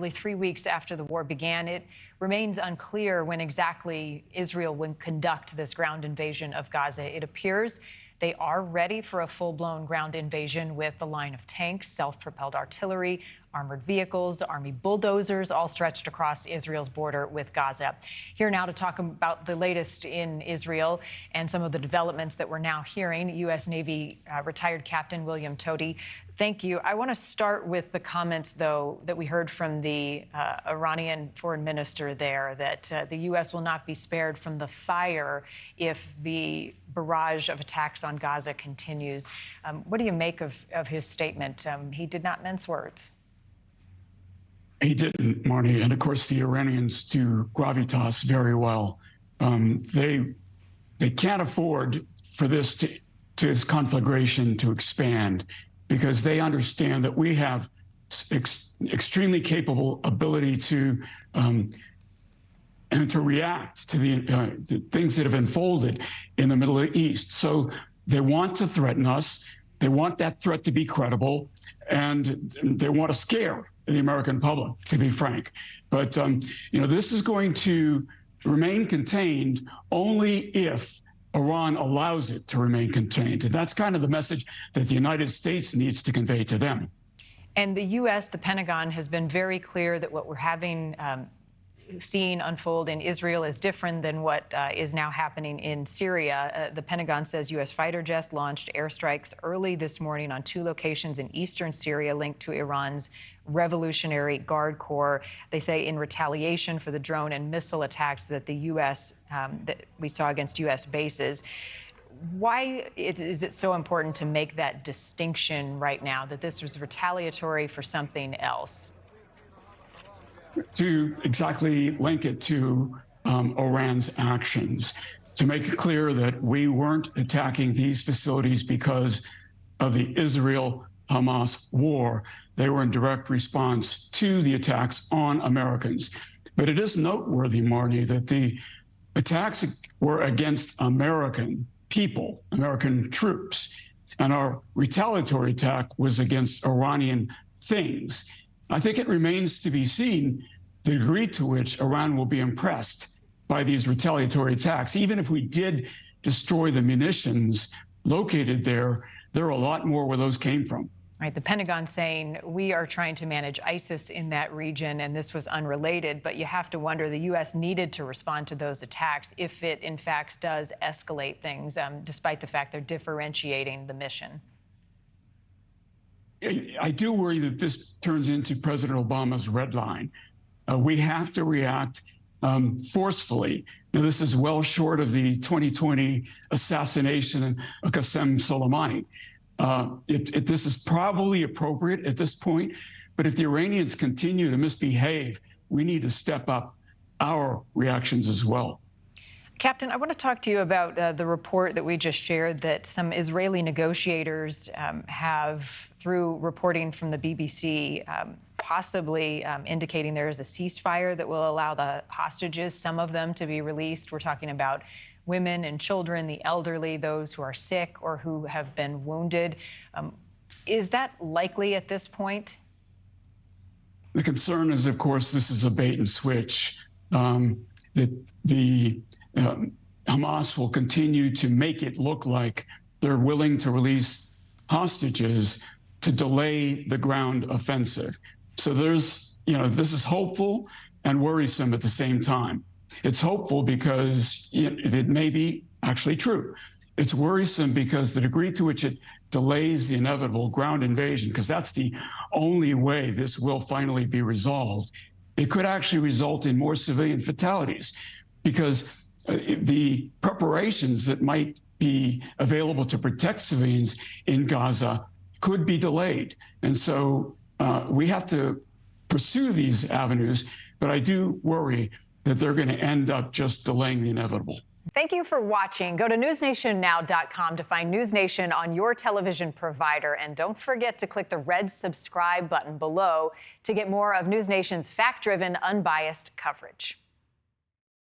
nearly 3 weeks after the war began, it remains unclear when exactly Israel will conduct this ground invasion of Gaza. It appears they are ready for a full-blown ground invasion with a line of tanks, self-propelled artillery, armored vehicles, army bulldozers, all stretched across Israel's border with Gaza. Here now to talk about the latest in Israel and some of the developments that we're now hearing, U.S. Navy retired Captain William Toti. Thank you. I want to start with the comments, though, that we heard from the Iranian foreign minister there, that the U.S. will not be spared from the fire if the barrage of attacks on Gaza continues. What do you make of his statement? He did not mince words. He didn't, Marni, and of course the Iranians do gravitas very well. They can't afford for this conflagration to expand, because they understand that we have extremely capable ability to react to the things that have unfolded in the Middle East. So they want to threaten us. They want that threat to be credible, and they want to scare the American public, to be frank. But this is going to remain contained only if Iran allows it to remain contained. And that's kind of the message that the United States needs to convey to them. And the U.S., the Pentagon, has been very clear that what we're having seen unfold in Israel is different than what is now happening in Syria. The Pentagon says U.S. fighter jets launched airstrikes early this morning on 2 locations in eastern Syria linked to Iran's Revolutionary Guard Corps. They say in retaliation for the drone and missile attacks that the U.S. That we saw against U.S. bases. Why is it so important to make that distinction right now, that this was retaliatory for something else? To exactly link it to Iran's actions, to make it clear that we weren't attacking these facilities because of the Israel-Hamas war. They were in direct response to the attacks on Americans. But it is noteworthy, Marni, that the attacks were against American people, American troops, and our retaliatory attack was against Iranian things. I think it remains to be seen the degree to which Iran will be impressed by these retaliatory attacks. Even if we did destroy the munitions located there, there are a lot more where those came from. Right. The Pentagon saying we are trying to manage ISIS in that region, and this was unrelated. But you have to wonder, the U.S. needed to respond to those attacks if it, in fact, does escalate things, despite the fact they're differentiating the mission. I do worry that this turns into President Obama's red line. We have to react forcefully. Now, this is well short of the 2020 assassination of Qasem Soleimani. This is probably appropriate at this point, but if the Iranians continue to misbehave, we need to step up our reactions as well. Captain, I want to talk to you about the report that we just shared that some Israeli negotiators have, through reporting from the BBC, possibly indicating there is a ceasefire that will allow the hostages, some of them, to be released. We're talking about women and children, the elderly, those who are sick or who have been wounded. Is that likely at this point? The concern is, of course, this is a bait and switch. That Hamas will continue to make it look like they're willing to release hostages to delay the ground offensive. So there's, this is hopeful and worrisome at the same time. It's hopeful because it may be actually true. It's worrisome because the degree to which it delays the inevitable ground invasion, because that's the only way this will finally be resolved, it could actually result in more civilian fatalities, because the preparations that might be available to protect civilians in Gaza could be delayed. And so we have to pursue these avenues, but I do worry that they're going to end up just delaying the inevitable. Thank you for watching. Go to NewsNationNow.com to find NewsNation on your television provider. And don't forget to click the red subscribe button below to get more of NewsNation's fact-driven, unbiased coverage.